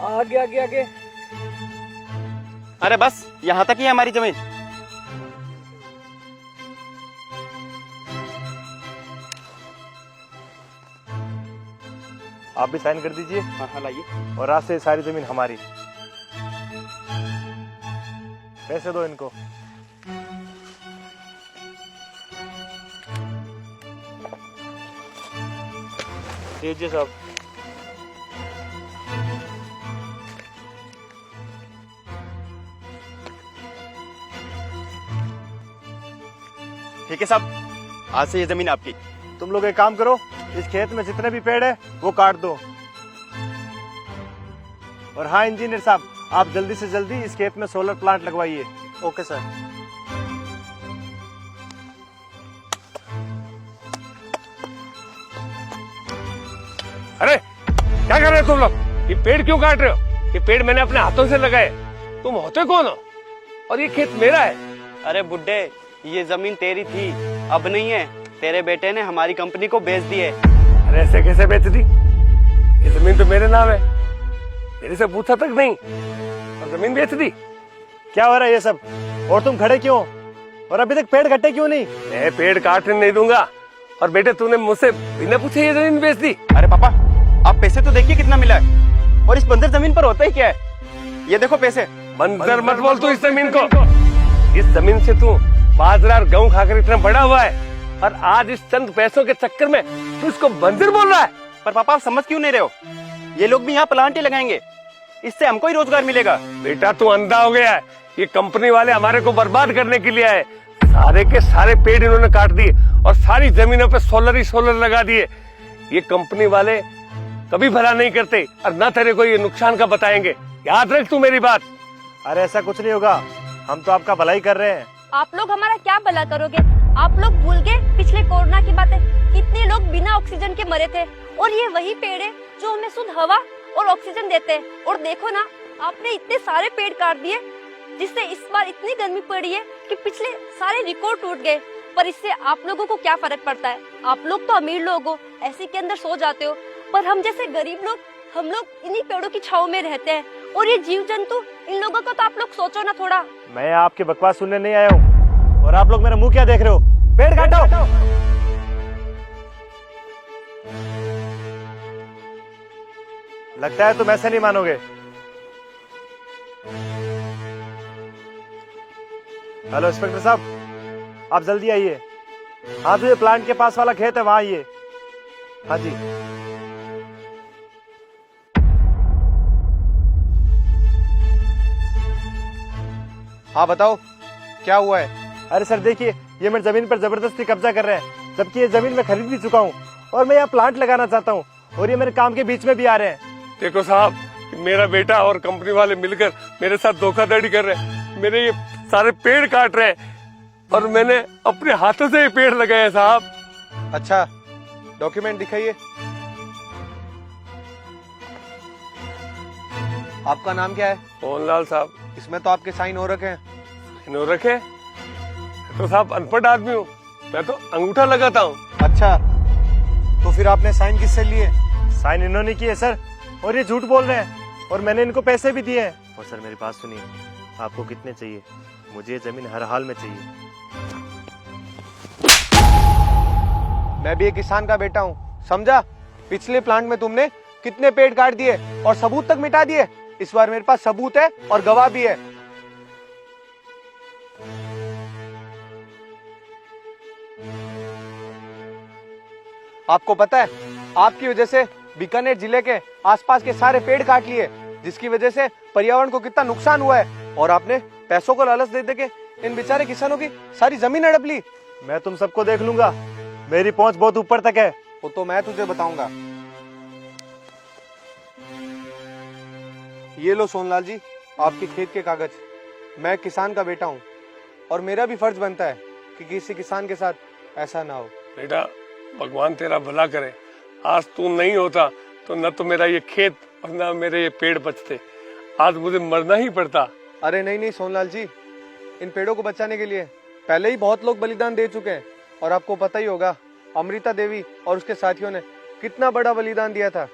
आगे आगे आगे। अरे बस यहाँ तक ही है हमारी जमीन। आप भी साइन कर दीजिए। हाँ हाँ लाइए। और आज से सारी जमीन हमारी। पैसे दो इनको। दीजिए साहब। ठीक है साहब, आज से ये जमीन आपकी। तुम लोग एक काम करो, इस खेत में जितने भी पेड़ है वो काट दो। और हाँ इंजीनियर साहब, आप जल्दी से जल्दी इस खेत में सोलर प्लांट लगवाइए। Okay sir. अरे क्या कर रहे हो तुम लोग? ये पेड़ क्यों काट रहे हो? ये पेड़ मैंने अपने हाथों से लगाए। तुम होते कौन हो? और ये खेत मेरा है। अरे बुड्ढे, ये जमीन तेरी थी, अब नहीं है। तेरे बेटे ने हमारी कंपनी को बेच दी है। अरे ऐसे कैसे बेच दी? ये जमीन तो मेरे नाम है, मेरे से पूछा तक नहीं और जमीन बेच दी। क्या हो रहा है ये सब? और तुम खड़े क्यों? और अभी तक पेड़ कटे क्यों नहीं? मैं पेड़ काटने नहीं दूंगा। और बेटे तूने मुझसे बिना पूछे ये जमीन बेच दी। अरे पापा, आप पैसे तो देखिए कितना मिला है। और इस बंजर जमीन पर होता ही क्या है? ये देखो पैसे। बंजर मत बोल तू इस जमीन को। इस जमीन से तू बाजरा और गेहूं खाकर इतना बड़ा हुआ है, और आज इस चंद पैसों के चक्कर में तू इसको बंजर बोल रहा है। पर पापा आप समझ क्यों नहीं रहे हो? ये लोग भी यहाँ प्लांट ही लगाएंगे, इससे हमको ही रोजगार मिलेगा। बेटा तू अंधा हो गया है। ये कंपनी वाले हमारे को बर्बाद करने के लिए आए। सारे के सारे पेड़ इन्होंने काट दिए और सारी जमीनों पे सोलर ही सोलर लगा दिए। ये कंपनी वाले कभी भला नहीं करते और ना तेरे को ये नुकसान का बताएंगे। याद रख तू मेरी बात। अरे ऐसा कुछ नहीं होगा, हम तो आपका भला ही कर रहे हैं। आप लोग हमारा क्या भला करोगे? आप लोग भूल गए पिछले कोरोना की बातें? कितने लोग बिना ऑक्सीजन के मरे थे, और ये वही पेड़ है जो हमें शुद्ध हवा और ऑक्सीजन देते हैं। और देखो ना, आपने इतने सारे पेड़ काट दिए जिससे इस बार इतनी गर्मी पड़ी है कि पिछले सारे रिकॉर्ड टूट गए। पर इससे आप लोगों को क्या फर्क पड़ता है? आप लोग तो अमीर लोग हो, एसी के अंदर सो जाते हो, पर हम जैसे गरीब लोग, हम लोग इन्हीं पेड़ों की छाव में रहते हैं। और ये जीव जंतु, इन लोगों का तो आप लोग सोचो ना थोड़ा। मैं आपकी बकवास सुनने नहीं आया हूँ। और आप लोग मेरा मुंह क्या देख रहे हो? पेड़ काटो। लगता है तुम ऐसे नहीं मानोगे। हेलो इंस्पेक्टर साहब, आप जल्दी आइए। हाँ तो ये प्लांट के पास वाला खेत है, वहां आइए। हाँ जी। हाँ बताओ, क्या हुआ है? अरे सर देखिए, ये मेरी जमीन पर जबरदस्ती कब्जा कर रहे हैं, जबकि ये जमीन मैं खरीद भी चुका हूँ और मैं यहाँ प्लांट लगाना चाहता हूँ, और ये मेरे काम के बीच में भी आ रहे हैं। देखो साहब, मेरा बेटा और कंपनी वाले मिलकर मेरे साथ धोखाधड़ी कर रहे हैं। मेरे ये सारे पेड़ काट रहे हैं और मैंने अपने हाथों से ये पेड़ लगाए हैं साहब। अच्छा, डॉक्यूमेंट दिखाइए। आपका नाम क्या है? मोहनलाल साहब। इसमें तो आपके साइन हो रखे हैं। इन्हों रखे तो साहब अनपढ़ आदमी हूँ, मैं तो अंगूठा लगाता हूँ। अच्छा, तो फिर आपने साइन किससे लिए? साइन इन्होंने किए सर, और ये झूठ बोल रहे हैं, और मैंने इनको पैसे भी दिए हैं। और सर मेरी बात सुनिए, आपको कितने चाहिए? मुझे ये जमीन हर हाल में चाहिए। मैं भी एक किसान का बेटा हूँ, समझा? पिछले प्लांट में तुमने कितने पेड़ काट दिए और सबूत तक मिटा दिए। इस बार मेरे पास सबूत है और गवाह भी है। आपको पता है, आपकी वजह से बीकानेर जिले के आसपास के सारे पेड़ काट लिए, जिसकी वजह से पर्यावरण को कितना नुकसान हुआ है। और आपने पैसों को लालच दे के इन बेचारे किसानों की सारी जमीन हड़प ली। मैं तुम सबको देख लूंगा, मेरी पहुंच बहुत ऊपर तक है। वो तो मैं तुझे बताऊंगा। ये लो सोनलाल जी, आपके खेत के कागज। मैं किसान का बेटा हूँ और मेरा भी फर्ज बनता है कि किसी किसान के साथ ऐसा ना हो। बेटा भगवान तेरा भला करे। आज तू नहीं होता तो न तो मेरा ये खेत और न मेरे ये पेड़ बचते। आज मुझे मरना ही पड़ता। अरे नहीं नहीं सोनलाल जी, इन पेड़ों को बचाने के लिए पहले ही बहुत लोग बलिदान दे चुके हैं। और आपको पता ही होगा, अमृता देवी और उसके साथियों ने कितना बड़ा बलिदान दिया था।